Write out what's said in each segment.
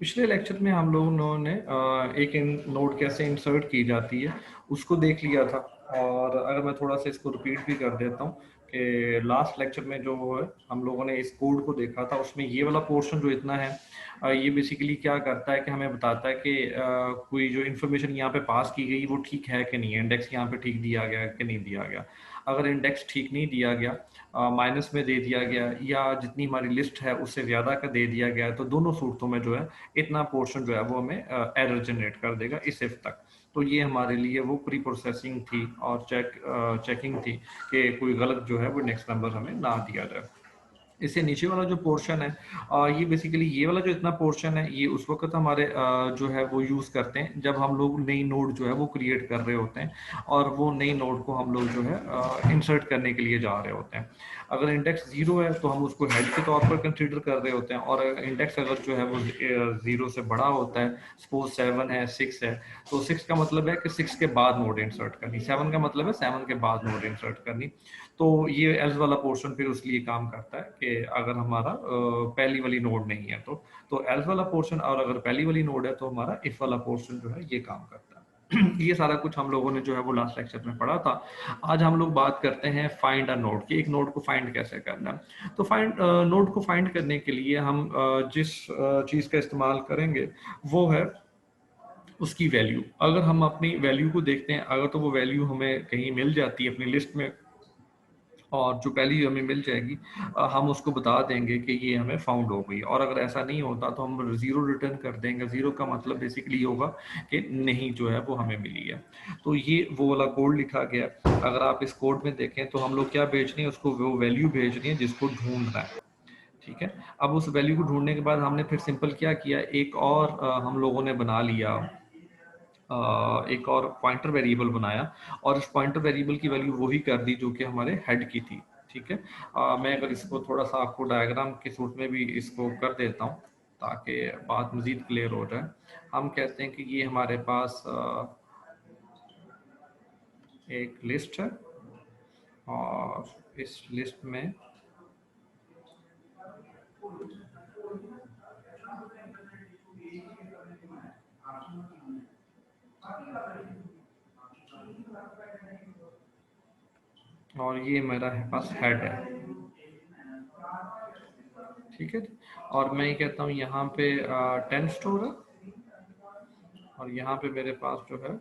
पिछले लेक्चर में हम लोगों ने एक नोड कैसे इंसर्ट की जाती है उसको देख लिया था। और अगर मैं थोड़ा सा इसको रिपीट भी कर देता हूँ कि लास्ट लेक्चर में जो है हम लोगों ने इस कोड को देखा था, उसमें ये वाला पोर्शन जो इतना है ये बेसिकली क्या करता है कि हमें बताता है कि कोई जो इन्फॉर्मेशन यहाँ पे पास की गई वो ठीक है कि नहीं है, इंडेक्स यहाँ पे ठीक दिया गया कि नहीं दिया गया। अगर इंडेक्स ठीक नहीं दिया गया, माइनस में दे दिया गया या जितनी हमारी लिस्ट है उससे ज़्यादा का दे दिया गया है, तो दोनों सूरतों में जो है इतना पोर्शन जो है वो हमें एरर जनरेट कर देगा इस इफ तक। तो ये हमारे लिए वो प्री प्रोसेसिंग थी और चेकिंग थी कि कोई गलत जो है वो नेक्स्ट नंबर हमें ना दिया जाए। इससे नीचे वाला जो पोर्शन है ये बेसिकली ये वाला जो इतना पोर्शन है ये उस वक्त हमारे जो है वो यूज़ करते हैं जब हम लोग नई नोड जो है वो क्रिएट कर रहे होते हैं और वो नई नोड को हम लोग जो है इंसर्ट करने के लिए जा रहे होते हैं। अगर इंडेक्स ज़ीरो है तो हम उसको हेड के तौर पर कंसीडर कर रहे होते हैं, और इंडेक्स अगर जो है वो ज़ीरो से बड़ा होता है, सपोज 7 है 6 है, तो 6 का मतलब है कि 6 के बाद नोड इंसर्ट करनी, 7 का मतलब है 7 के बाद नोड इंसर्ट करनी। तो ये एल्स वाला पोर्शन फिर उसके लिए काम करता है कि अगर हमारा पहली वाली नोड नहीं है तो एल्स वाला पोर्शन, और अगर पहली वाली नोड है तो हमारा इफ वाला पोर्शन जो है ये काम करता है। ये सारा कुछ हम लोगों ने जो है वो लास्ट लेक्चर में पढ़ा था। आज हम लोग बात करते हैं फाइंड अ नोड कि एक नोड को फाइंड कैसे करना है। तो फाइंड नोड को फाइंड करने के लिए हम जिस चीज़ का इस्तेमाल करेंगे वो है उसकी वैल्यू। अगर हम अपनी वैल्यू को देखते हैं, अगर तो वो वैल्यू हमें कहीं मिल जाती है अपनी लिस्ट में और जो पहली हमें मिल जाएगी हम उसको बता देंगे कि ये हमें फाउंड हो गई। और अगर ऐसा नहीं होता तो हम ज़ीरो रिटर्न कर देंगे। ज़ीरो का मतलब बेसिकली होगा कि नहीं जो है वो हमें मिली है। तो ये वो वाला कोड लिखा गया है। अगर आप इस कोड में देखें तो हम लोग क्या भेज रहे हैं, उसको वो वैल्यू भेज रही है जिसको ढूंढना है। ठीक है, अब उस वैल्यू को ढूंढने के बाद हमने फिर सिंपल क्या किया, एक और हम लोगों ने बना लिया, एक और पॉइंटर वेरिएबल बनाया और इस पॉइंटर वेरिएबल की वैल्यू वही कर दी जो कि हमारे हेड की थी। ठीक है, मैं अगर इसको थोड़ा सा आपको डायग्राम के सूट में भी इसको कर देता हूँ ताकि बात मज़ीद क्लियर हो जाए। हम कहते हैं कि ये हमारे पास एक लिस्ट है और इस लिस्ट में और ये मेरा है पास हेड है। ठीक है, और मैं ये कहता हूँ यहाँ पे 10 स्टोर है और यहाँ पे मेरे पास जो है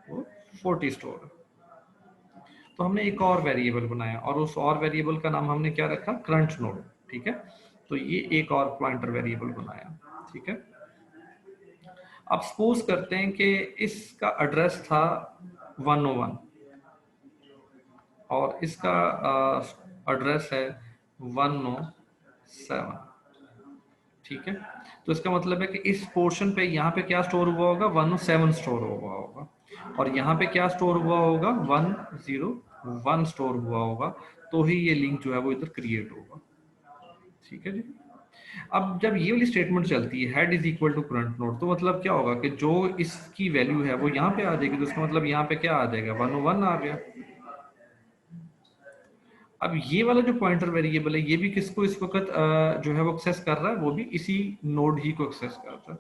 वो 40 स्टोर है। तो हमने एक और वेरिएबल बनाया और उस और वेरिएबल का नाम हमने क्या रखा, करंट नोड। ठीक है, तो ये एक और पॉइंटर वेरिएबल बनाया। ठीक है, अब सपोज करते हैं कि इसका एड्रेस था 101 और इसका एड्रेस है 107। ठीक है, तो इसका मतलब है कि इस पोर्शन पे यहाँ पे क्या स्टोर हुआ होगा, 107 स्टोर हुआ होगा और यहाँ पे क्या स्टोर हुआ होगा, 101 स्टोर हुआ होगा। तो ही ये लिंक जो है वो इधर क्रिएट होगा। ठीक है जी, अब जब ये वाली स्टेटमेंट चलती है head is equal to current node, तो मतलब क्या होगा कि जो इसकी वैल्यू है वो यहाँ पे आ जाएगी। तो इसका मतलब यहाँ पे क्या आ जाएगा, 101 आ गया। अब ये वाला जो पॉइंटर वेरिएबल है ये भी किसको इस वक्त जो है वो एक्सेस कर रहा है, वो भी इसी नोड ही को एक्सेस कर रहा है।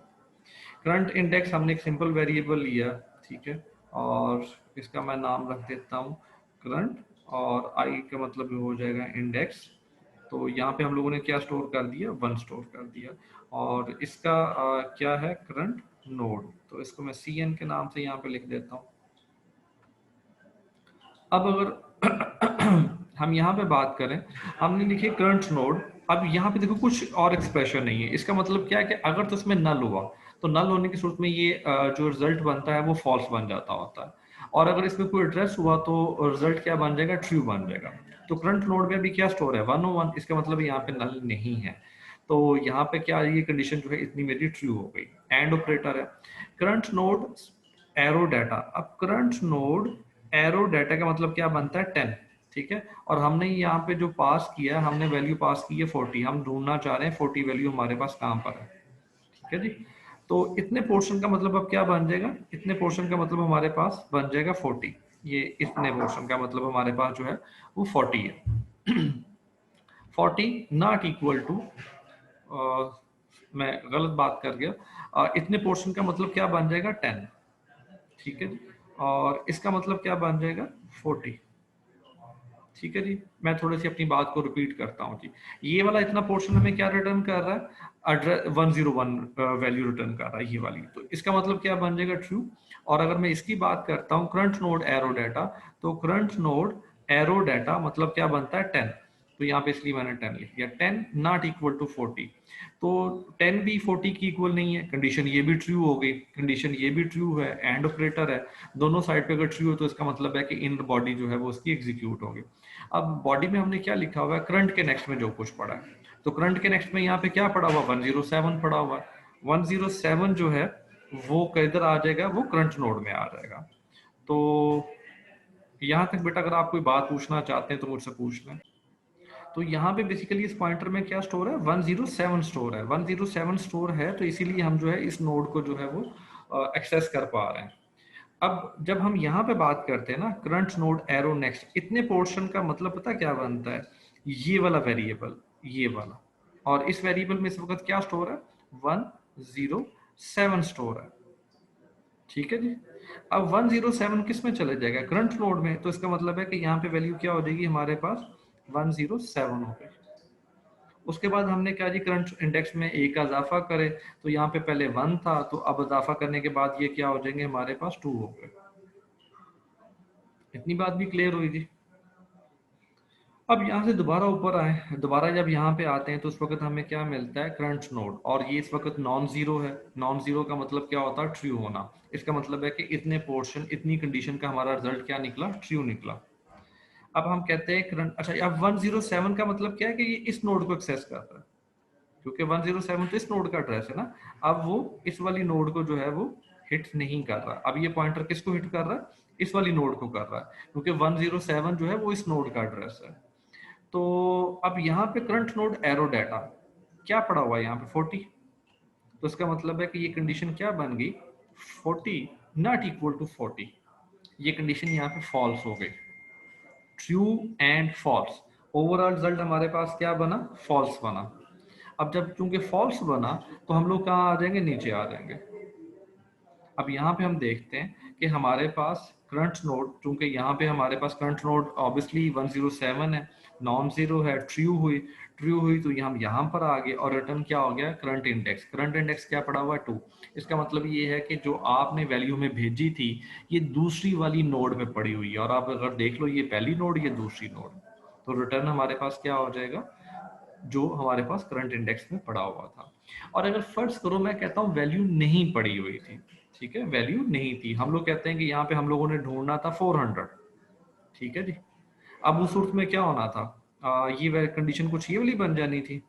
करंट इंडेक्स हमने एक सिंपल वेरिएबल लिया। ठीक है, और इसका मैं नाम रख देता हूँ करंट और आई का मतलब हो जाएगा इंडेक्स। तो यहाँ पे हम लोगों ने क्या स्टोर कर दिया, 1 स्टोर कर दिया। और इसका क्या है, करंट नोड, तो इसको मैं CN के नाम से यहाँ पे लिख देता हूँ। अब अगर हम यहाँ पे बात करें, हमने लिखे करंट नोड। अब यहाँ पे देखो कुछ और एक्सप्रेशन नहीं है। इसका मतलब क्या है कि अगर तो इसमें नल हुआ तो नल होने की सूरत में ये जो रिजल्ट बनता है वो फॉल्स बन जाता होता है, और अगर इसमें कोई एड्रेस हुआ तो रिजल्ट क्या बन जाएगा, ट्रू बन जाएगा। तो करंट नोड में भी क्या स्टोर है, 101, इसका मतलब यहाँ पे नल नहीं है। तो यहाँ पे क्या, ये कंडीशन जो है इतनी मेरी ट्रू हो गई। एंड ऑपरेटर है, करंट नोड एरो डाटा। अब करंट नोड एरो डाटा का मतलब क्या बनता है, 10। ठीक है, और हमने यहाँ पे जो पास किया है, हमने वैल्यू पास की है 40। हम ढूंढना चाह रहे हैं 40 वैल्यू हमारे पास कहाँ पर है। ठीक है जी, तो इतने पोर्शन का मतलब अब क्या बन जाएगा, इतने पोर्शन का मतलब हमारे पास बन जाएगा 40। ये इतने पोर्शन का मतलब हमारे पास जो है वो 40 है। 40 नॉट इक्वल टू मैं गलत बात कर गया। इतने पोर्शन का मतलब क्या बन जाएगा 10, ठीक है जी। और इसका मतलब क्या बन जाएगा 40, ठीक है जी। मैं थोड़ी सी अपनी बात को रिपीट करता हूँ जी। ये वाला इतना पोर्शन हमें क्या रिटर्न कर रहा है, एड्रेस 101 वैल्यू रिटर्न कर रहा है ये वाली, तो इसका मतलब क्या बन जाएगा ट्रू। और अगर मैं इसकी बात करता हूँ करंट नोड एरो डाटा, तो करंट नोड एरो डाटा मतलब क्या बनता है 10, तो यहाँ पे इसलिए मैंने 10 लिख दिया। 10 नॉट इक्वल टू 40, तो 10 भी 40 की इक्वल नहीं है, कंडीशन ये भी ट्रू हो गई, कंडीशन ये भी ट्रू है, एंड ऑपरेटर है, दोनों साइड पे अगर ट्रू हो तो इसका मतलब है कि इन बॉडी जो है वो उसकी एग्जीक्यूट होगी। अब बॉडी में हमने क्या लिखा हुआ है, करंट के नेक्स्ट में जो कुछ पड़ा है, तो करंट के नेक्स्ट में यहाँ पे क्या पड़ा हुआ, 107 पड़ा हुआ है। 107 जो है वो किधर आ जाएगा, वो करंट नोड में आ जाएगा। तो यहाँ तक बेटा अगर आप कोई बात पूछना चाहते हैं तो मुझसे पूछ लें। तो यहाँ पे बेसिकली इस पॉइंटर में क्या स्टोर है, 107 स्टोर है। 107 स्टोर है तो इसीलिए हम जो है इस नोड को जो है वो एक्सेस कर पा रहे हैं। अब जब हम यहाँ पे बात करते हैं ना करंट नोड एरो नेक्स्ट, इतने पोर्शन का मतलब पता क्या बनता है, ये वाला वेरिएबल, ये वाला, और इस वेरिएबल में इस वक्त क्या स्टोर है, 107 स्टोर है, ठीक है जी। अब 107 किस में चले जाएगा, करंट नोड में, तो इसका मतलब है कि यहाँ पे वैल्यू क्या हो जाएगी हमारे पास, 107 हो गई। उसके बाद हमने क्या जी, करंट इंडेक्स में ए का इजाफा करे, तो यहाँ पे पहले 1 था, तो अब इजाफा करने के बाद ये क्या हो जाएंगे हमारे पास 2 हो गए। इतनी बात भी क्लियर हुई थी। अब यहाँ से दोबारा ऊपर आए, दोबारा जब यहाँ पे आते हैं तो उस वक्त हमें क्या मिलता है, करंट नोड, और ये इस वक्त नॉन जीरो है। नॉन जीरो का मतलब क्या होता है, ट्रू होना। इसका मतलब है कि इतने पोर्शन, इतनी कंडीशन का हमारा रिजल्ट क्या निकला, ट्रू निकला। अब हम कहते हैं करंट, अच्छा अब 107 का मतलब क्या है कि ये इस नोड को एक्सेस करता है, क्योंकि 107 तो इस नोड का एड्रेस है ना। अब वो इस वाली नोड को जो है वो हिट नहीं कर रहा। अब ये पॉइंटर किसको हिट कर रहा है, इस वाली नोड को कर रहा है, क्योंकि 107 जो है वो इस नोड का एड्रेस है। तो अब यहाँ पे करंट नोड एरो डाटा क्या पड़ा हुआ है यहाँ पे 40, तो इसका मतलब है कि ये कंडीशन क्या बन गई, 40 नॉट इक्वल टू 40, ये कंडीशन यहाँ पे फॉल्स हो गई। True and false, overall result हमारे पास क्या बना, फॉल्स बना। अब जब चूंकि फॉल्स बना तो हम लोग कहाँ आ जाएंगे, नीचे आ जाएंगे। अब यहाँ पे हम देखते हैं कि हमारे पास करंट नोड, चूंकि यहाँ पे हमारे पास करंट नोड ऑब्वियसली 107 है, नॉन जीरो है, ट्रू हुई तो हम यहाँ पर आ गए, और रिटर्न क्या हो गया, करंट इंडेक्स। करंट इंडेक्स क्या पड़ा हुआ है 2। इसका मतलब ये है कि जो आपने वैल्यू में भेजी थी ये दूसरी वाली नोड पे पड़ी हुई है, और आप अगर देख लो ये पहली नोड, ये दूसरी नोड, तो रिटर्न हमारे पास क्या हो जाएगा, जो हमारे पास करंट इंडेक्स में पड़ा हुआ था। और अगर फर्ज करो मैं कहता हूँ वैल्यू नहीं पड़ी हुई थी, ठीक है, वैल्यू नहीं थी, हम लोग कहते हैं कि यहाँ पे हम लोगों ने ढूंढना था 400, ठीक है जी। अब उस सूरत में क्या होना था, ये कंडीशन कुछ ये वाली बन जानी थी।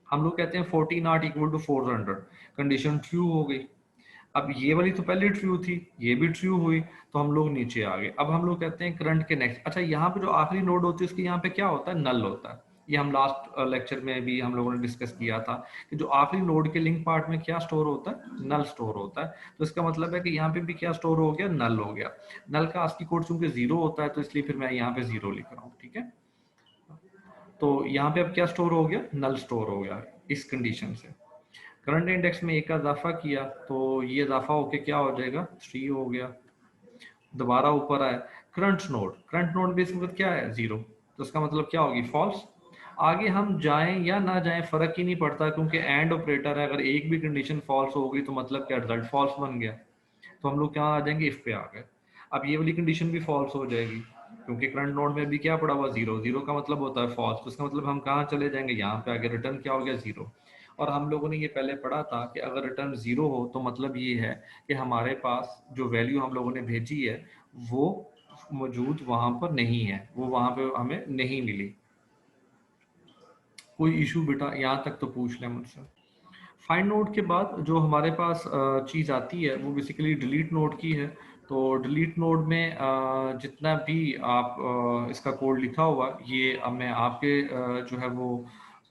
हम लोग कहते हैं 40 not equal to 400, condition true हो गई। अब ये वाली तो पहले ट्रू थी, ये भी ट्रू हुई, तो हम लोग नीचे आ गए। अब हम लोग कहते हैं करंट के नेक्स्ट, अच्छा यहाँ पे जो आखिरी नोड होती है उसके यहाँ पे क्या होता है, नल होता है। ये हम लास्ट लेक्चर में भी हम लोगों ने डिस्कस किया था कि जो आखिरी नोड के लिंक पार्ट में क्या स्टोर होता है, नल स्टोर होता है। तो इसका मतलब है कि यहाँ पे भी क्या स्टोर हो गया, नल हो गया। नल का आस्की कोड चूंकि 0 होता है तो इसलिए फिर मैं यहाँ पे 0 लिख रहा हूँ, ठीक है। तो यहाँ पे अब क्या स्टोर हो गया, नल स्टोर हो गया इस कंडीशन से। करंट इंडेक्स में एक का इजाफा किया तो ये इजाफा होके क्या हो जाएगा, 3 हो गया। दोबारा ऊपर आए, करंट नोड बेस वक्त क्या है, 0, तो इसका मतलब क्या होगी, फॉल्स। आगे हम जाएं या ना जाएं फर्क ही नहीं पड़ता, क्योंकि एंड ऑपरेटर है, अगर एक भी कंडीशन फॉल्स हो गई तो मतलब क्या, रिजल्ट फॉल्स बन गया। तो हम लोग क्या आ जाएंगे, इफ पे आ गए। अब ये वाली कंडीशन भी फॉल्स हो जाएगी, क्योंकि करंट नोड में भी क्या पड़ा हुआ, 0, 0 का मतलब होता है फॉल्स, तो इसका मतलब हम कहाँ चले जाएंगे, यहाँ पे आगे रिटर्न क्या हो गया, 0। और हम लोगों ने ये पहले पढ़ा था कि अगर रिटर्न 0 हो तो मतलब ये है कि हमारे पास जो वैल्यू हम लोगों ने भेजी है वो मौजूद वहां पर नहीं है, वो वहां पे हमें नहीं मिली। कोई इशू बेटा यहाँ तक तो पूछ लें मुझसे। फाइंड नोड के बाद जो हमारे पास चीज़ आती है वो बेसिकली डिलीट नोड की है। तो डिलीट नोड में जितना भी आप इसका कोड लिखा हुआ ये मैं आपके जो है वो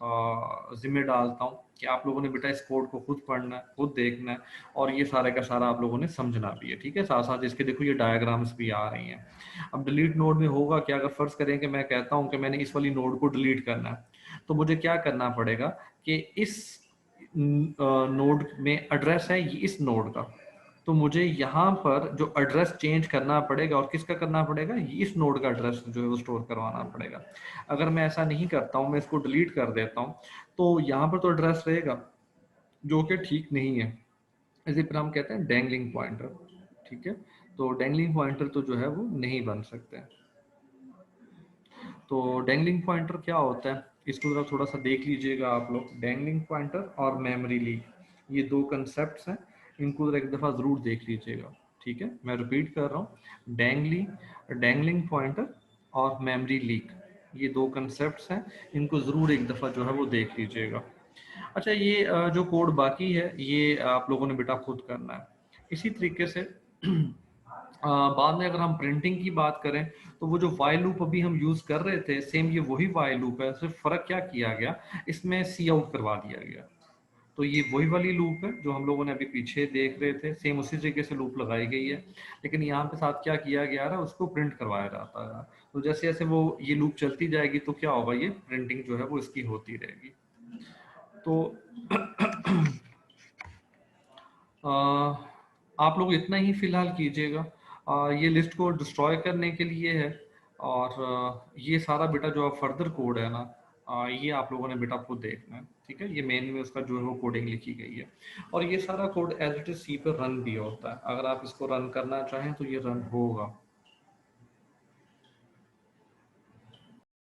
जिम्मे डालता हूँ कि आप लोगों ने बेटा इस कोड को खुद पढ़ना है, खुद देखना है, और ये सारे का सारा आप लोगों ने समझना भी है, ठीक है। साथ साथ इसके देखो ये डायग्राम्स भी आ रही हैं। अब डिलीट नोड में होगा क्या, अगर फर्ज करें कि मैं कहता हूँ कि मैंने इस वाली नोड को डिलीट करना है, तो मुझे क्या करना पड़ेगा कि इस नोड में एड्रेस है ये इस नोड का, तो मुझे यहाँ पर जो एड्रेस चेंज करना पड़ेगा, और किसका करना पड़ेगा, ये इस नोड का एड्रेस जो है वो स्टोर करवाना पड़ेगा। अगर मैं ऐसा नहीं करता हूँ, मैं इसको डिलीट कर देता हूँ, तो यहाँ पर तो एड्रेस रहेगा जो कि ठीक नहीं है। इसी पर हम कहते हैं डैंगलिंग पॉइंटर। ठीक है, तो डैंगलिंग पॉइंटर तो जो है वो नहीं बन सकते हैं। तो डैंगलिंग पॉइंटर क्या होता है, इसको जरा थोड़ा सा देख लीजिएगा आप लोग। डैंगलिंग पॉइंटर और मेमोरी लीक, ये दो कंसेप्ट हैं, इनको जरा एक दफ़ा ज़रूर देख लीजिएगा। ठीक है, मैं रिपीट कर रहा हूँ, डैंगलिंग पॉइंटर और मेमोरी लीक, ये दो कंसेप्ट हैं, इनको ज़रूर एक दफ़ा जो है वो देख लीजिएगा। अच्छा, ये जो कोड बाकी है ये आप लोगों ने बेटा खुद करना है। इसी तरीके से बाद में अगर हम प्रिंटिंग की बात करें, तो वो जो वाइल लूप अभी हम यूज कर रहे थे, सेम ये वही वाइल लूप है, सिर्फ फर्क क्या किया गया, इसमें सी आउट करवा दिया गया। तो ये वही वाली लूप है जो हम लोगों ने अभी पीछे देख रहे थे, सेम उसी तरीके से लूप लगाई गई है, लेकिन यहाँ पे साथ क्या किया गया है, उसको प्रिंट करवाया जाता है। तो जैसे जैसे वो ये लूप चलती जाएगी तो क्या होगा, ये प्रिंटिंग जो है वो इसकी होती रहेगी। तो अ, आप लोग इतना ही फिलहाल कीजिएगा। ये लिस्ट को डिस्ट्रॉय करने के लिए है, और ये सारा बेटा जो फर्दर कोड है ना, ये आप लोगों ने बेटा खुद देखना है। ठीक है, ये मेन में उसका जो है वो कोडिंग लिखी गई है, और ये सारा code as it is C पे रन भी होता है। अगर आप इसको रन करना चाहें तो ये रन होगा।